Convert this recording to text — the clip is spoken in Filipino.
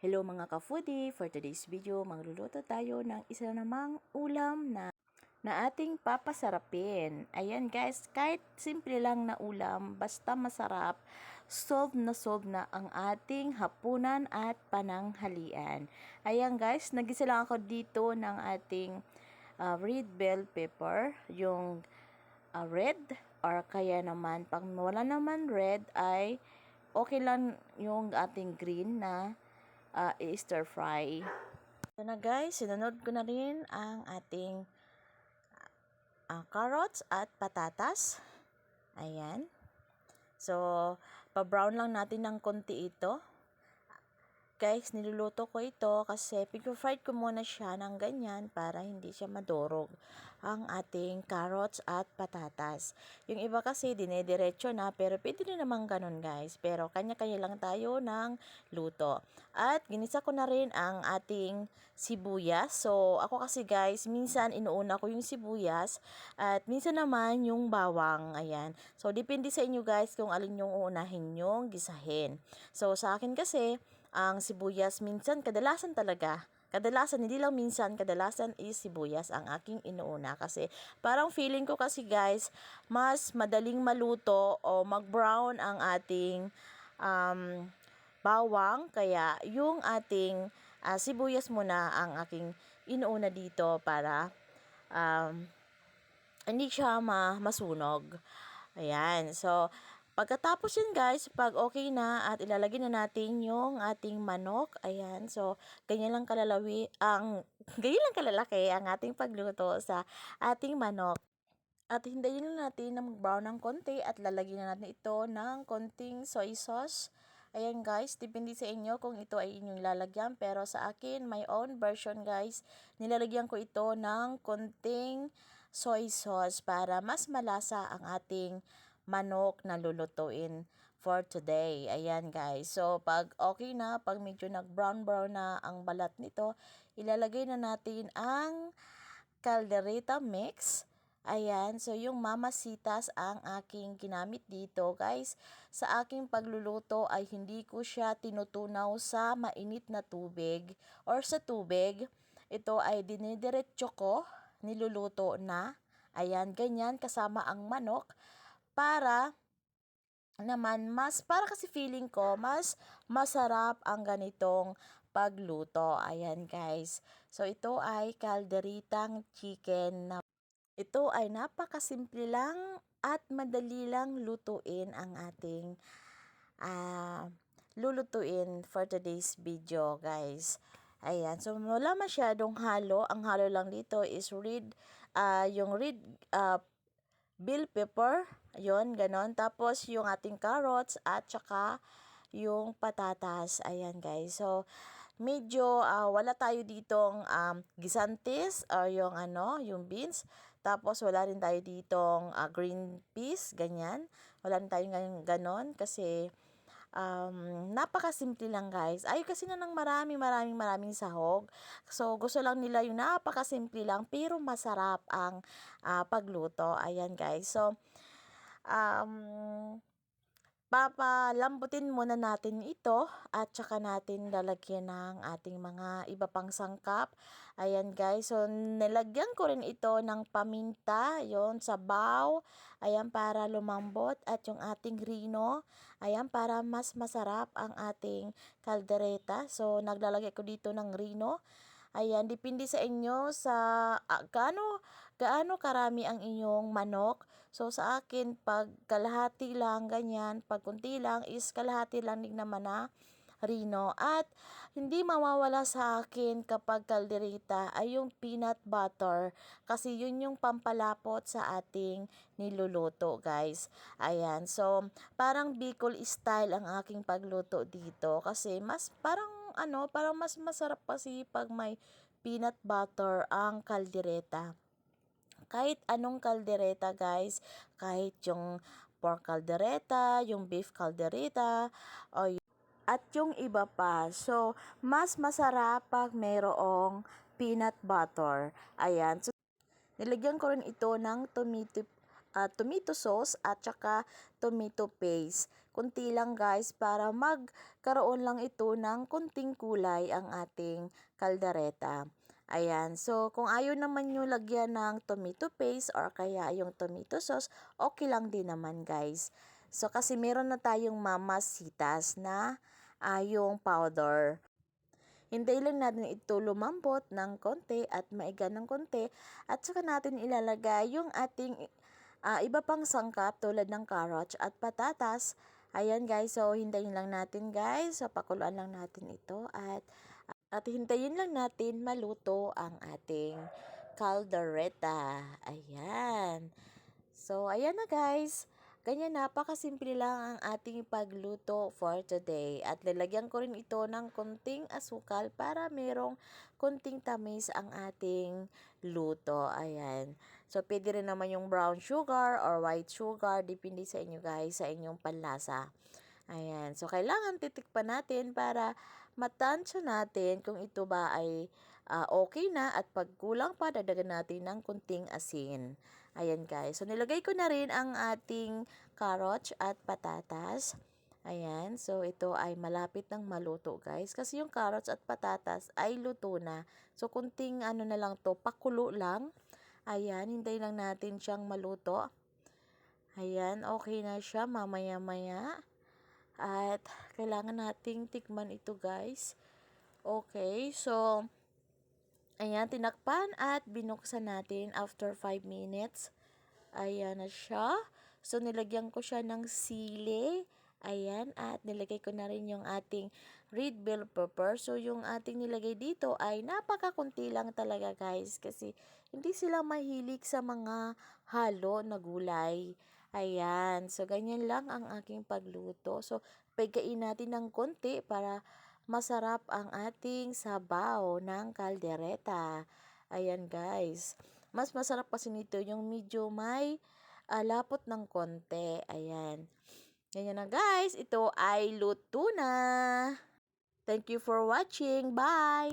Hello mga ka-foodie! For today's video, magluluto tayo ng isa namang ulam na ating papasarapin. Ayan guys, kahit simple lang na ulam, basta masarap, solve na ang ating hapunan at pananghalian. Ayan guys, nagisa lang ako dito ng ating red bell pepper, yung red, or kaya naman, pag wala naman red ay okay lang yung ating green na i-stir fry. So na guys, sinunod ko na rin ang ating carrots at patatas. Ayan. So, pa-brown lang natin ng konti ito. Guys, niluluto ko ito kasi pico-fried ko muna siya ng ganyan para hindi siya madurog ang ating carrots at patatas. Yung iba kasi dinediretso na, pero pwede rin naman ganun guys. Pero kanya-kanya lang tayo ng luto. At ginisa ko na rin ang ating sibuyas. So ako kasi guys, minsan inuuna ko yung sibuyas at minsan naman yung bawang. Ayan. So depende sa inyo guys kung alin yung uunahin yung gisahin. So sa akin kasi, ang sibuyas minsan, kadalasan, hindi lang minsan, kadalasan is sibuyas ang aking inuuna kasi parang feeling ko kasi guys, mas madaling maluto o mag-brown ang ating bawang, kaya yung ating sibuyas muna ang aking inuuna dito para hindi siya masunog. Ayan, so pagkatapos yun guys, pag okay na at ilalagay na natin yung ating manok, ayan, so ganyan lang ganyan lang kalalaki ang ating pagluto sa ating manok. At hintayin lang natin na mag-brown ng konti at lalagyan na natin ito ng konting soy sauce. Ayan guys, depende sa inyo kung ito ay inyong lalagyan, pero sa akin, my own version guys, nilalagyan ko ito ng konting soy sauce para mas malasa ang ating manok na lulutuin for today. Ayan guys. So pag okay na, pag medyo nag-brown na ang balat nito, ilalagay na natin ang caldereta mix. Ayan, so yung mamasitas ang aking ginamit dito guys. Sa aking pagluluto ay hindi ko siya tinutunaw sa mainit na tubig or sa tubig. Ito ay dinidiretso ko, niluluto na. Ayan, ganyan kasama ang manok para naman para kasi feeling ko mas masarap ang ganitong pagluto. Ayan guys. So ito ay calderitang chicken na ito ay napakasimple lang at madali lang lutuin ang ating lulutuin for today's video guys. Ayan, so wala masyadong halo. Ang halo lang dito is yung red bell pepper, yon ganon. Tapos yung ating carrots at saka yung patatas. Ayan guys. So medyo wala tayo ditong gisantes or yung beans. Tapos wala rin tayo ditong green peas, ganyan. Wala rin tayong ganon kasi napakasimple lang guys. Ayaw kasi na ng maraming sahog. So gusto lang nila yung napakasimple lang pero masarap ang pagluto. Ayan guys. So papalambutin muna natin ito at saka natin lalagyan ng ating mga iba pang sangkap. Ayan guys, so nilagyan ko rin ito ng paminta, yon sabaw, ayan para lumambot at yung ating rino, ayan para mas masarap ang ating kaldereta. So naglalagay ko dito ng rino. Ayan, depende sa inyo sa gaano karami ang inyong manok. So sa akin, pag kalahati lang ganyan, pag kunti lang is kalahati lang din naman na rino. At hindi mawawala sa akin kapag kaldereta ay yung peanut butter. Kasi yun yung pampalapot sa ating niluluto guys. Ayan, so parang Bicol style ang aking pagluto dito. Kasi parang mas masarap kasi pag may peanut butter ang kaldereta. Kahit anong kaldereta guys, kahit yung pork kaldereta, yung beef kaldereta, at yung iba pa. So, mas masarap pag mayroong peanut butter. Ayan. So, nilagyan ko rin ito ng tomato sauce at saka tomato paste. Kunti lang guys para magkaroon lang ito ng kunting kulay ang ating kaldereta. Ayan, so kung ayaw naman nyo lagyan ng tomato paste or kaya yung tomato sauce, okay lang din naman guys. So kasi meron na tayong mamasitas na yung powder. Hintayin lang natin ito lumambot ng konti at maiga ng konti at saka natin ilalagay yung ating iba pang sangkap tulad ng carrots at patatas. Ayan guys, so hintayin lang natin guys. So pakuluan lang natin ito at hintayin lang natin maluto ang ating caldereta. Ayan. So ayan na guys. Ganyan, napakasimple lang ang ating pagluto for today. At lalagyan ko rin ito ng konting asukal para merong konting tamis ang ating luto. Ayan. So, pwede rin naman yung brown sugar or white sugar. Depende sa inyo guys, sa inyong panlasa. Ayan. So, kailangan titikpan natin para matansya natin kung ito ba ay okay na at pag kulang pa, dadagan natin ng kunting asin. Ayan guys. So, nilagay ko na rin ang ating carrots at patatas. Ayan. So, ito ay malapit ng maluto guys. Kasi yung carrots at patatas ay luto na. So, kunting ano na lang to, pakulo lang. Ayan. Hintayin lang natin siyang maluto. Ayan. Okay na siya mamaya-maya. At kailangan nating tikman ito guys. Okay. So, ayan, tinakpan at binuksan natin after 5 minutes. Ayan na siya. So, nilagyan ko siya ng sili. Ayan, at nilagay ko na rin yung ating red bell pepper. So, yung ating nilagay dito ay napakakunti lang talaga guys. Kasi, hindi sila mahilig sa mga halo na gulay. Ayan, so ganyan lang ang aking pagluto. So, pagkain natin ng konti para masarap ang ating sabaw ng kaldereta. Ayan guys. Mas masarap kasi nito yung medyo may lapot ng konti. Ayan. Ganyan na guys. Ito ay luto na. Thank you for watching. Bye!